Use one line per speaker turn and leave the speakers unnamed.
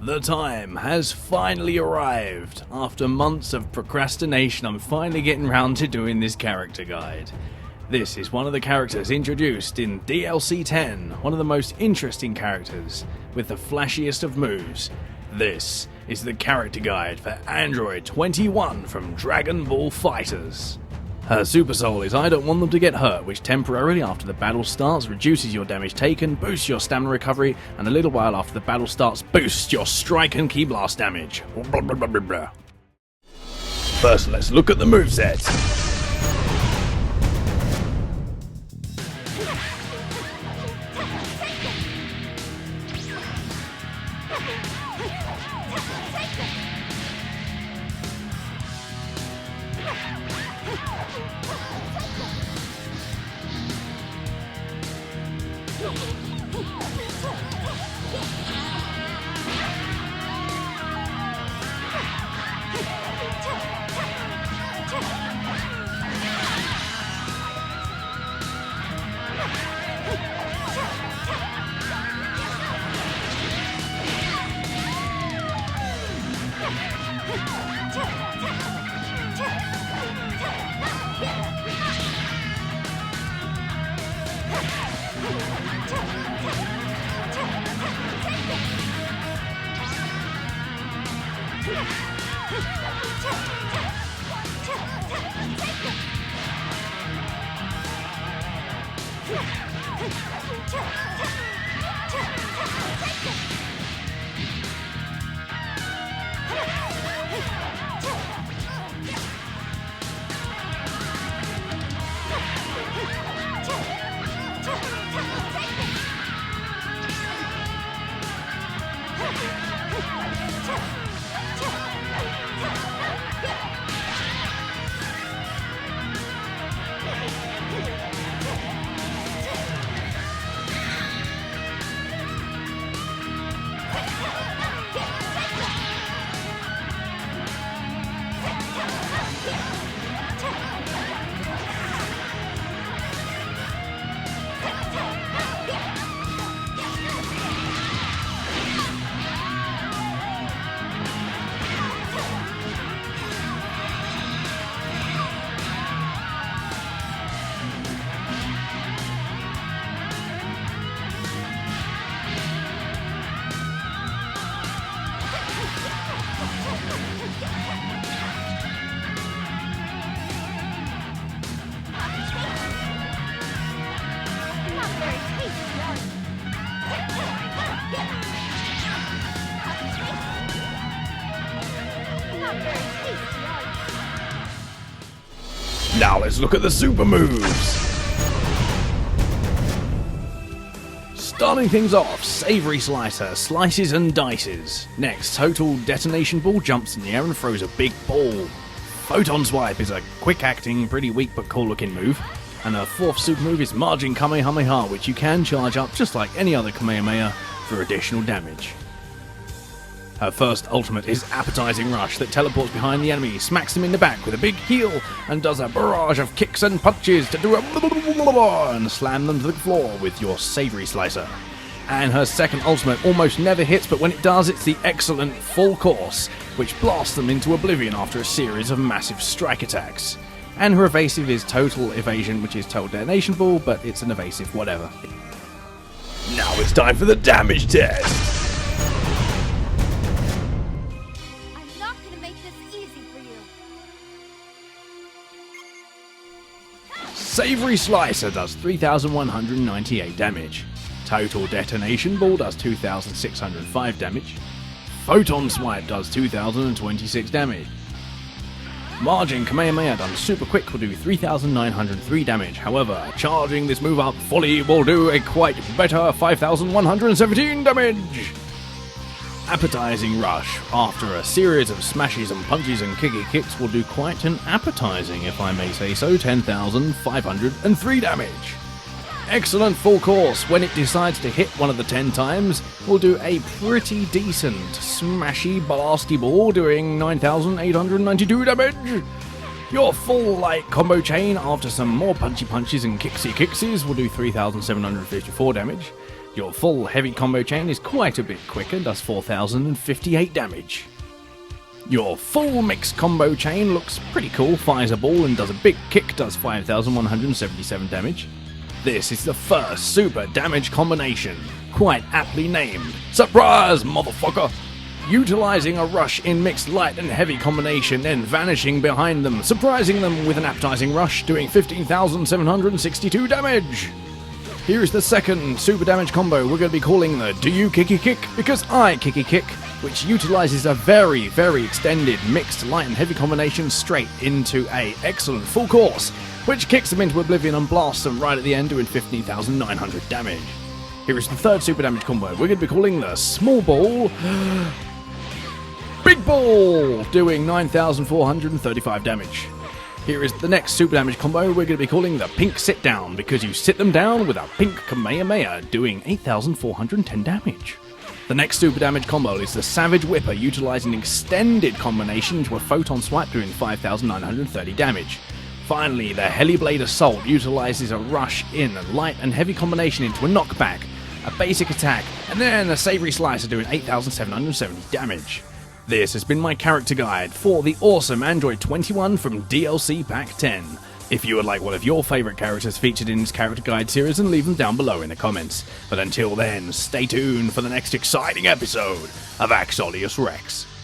The time has finally arrived. After months of procrastination, I'm finally getting round to doing this character guide. This is one of the characters introduced in DLC 10, one of the most interesting characters, with the flashiest of moves. This is the character guide for Android 21 from Dragonball FighterZ. Her super soul is I don't want them to get hurt, which temporarily after the battle starts reduces your damage taken, boosts your stamina recovery, and a little while after the battle starts boosts your strike and ki blast damage. First, let's look at the moveset. Now let's look at the super moves. Starting things off, Savory Slicer slices and dices. Next, Total Detonation Ball jumps in the air and throws a big ball. Photon Swipe is a quick acting, pretty weak but cool looking move. And her fourth super move is Margin Kamehameha, which you can charge up just like any other Kamehameha for additional damage. Her first ultimate is Appetizing Rush that teleports behind the enemy, smacks them in the back with a big heel, and does a barrage of kicks and punches to do a and slam them to the floor with your Savory Slicer. And her second ultimate almost never hits, but when it does, it's the excellent Full Course, which blasts them into oblivion after a series of massive strike attacks. And her evasive is Total Evasion, which is Total Detonation Ball, but it's an evasive whatever. Now it's time for the damage test! Savory Slicer does 3,198 damage. Total Detonation Ball does 2,605 damage. Photon Swipe does 2,026 damage. Margin Kamehameha done super quick will do 3,903 damage. However, charging this move up fully will do a quite better 5,117 damage. Appetizing Rush, after a series of smashes and punches and kicky kicks, will do quite an appetizing, if I may say so, 10,503 damage. Excellent Full Course, when it decides to hit one of the 10 times, will do a pretty decent smashy blasty ball, doing 9,892 damage. Your full light combo chain, after some more punchy punches and kicksy kicksies, will do 3,754 damage. Your full heavy combo chain is quite a bit quicker, does 4058 damage. Your full mixed combo chain looks pretty cool, fires a ball and does a big kick, does 5177 damage. This is the first super damage combination, quite aptly named Surprise, motherfucker! Utilizing a rush in mixed light and heavy combination, then vanishing behind them, surprising them with an appetizing rush, doing 15,762 damage. Here is the second super damage combo we're going to be calling the Do You Kicky Kick Because I Kicky Kick, which utilizes a very, very extended mixed light and heavy combination straight into a excellent full course, which kicks them into oblivion and blasts them right at the end, doing 15,900 damage. Here is the third super damage combo we're going to be calling the Small Ball Big Ball, doing 9,435 damage. Here is the next super damage combo we're going to be calling the Pink Sit Down, because you sit them down with a pink Kamehameha, doing 8,410 damage. The next super damage combo is the Savage Whipper, utilizing an extended combination into a photon swipe, doing 5,930 damage. Finally, the Heliblade Assault utilizes a rush in, a light and heavy combination into a knockback, a basic attack, and then a Savory Slicer, doing 8,770 damage. This has been my character guide for the awesome Android 21 from DLC Pack 10. If you would like one of your favourite characters featured in this character guide series, then leave them down below in the comments. But until then, stay tuned for the next exciting episode of AxoniusRex.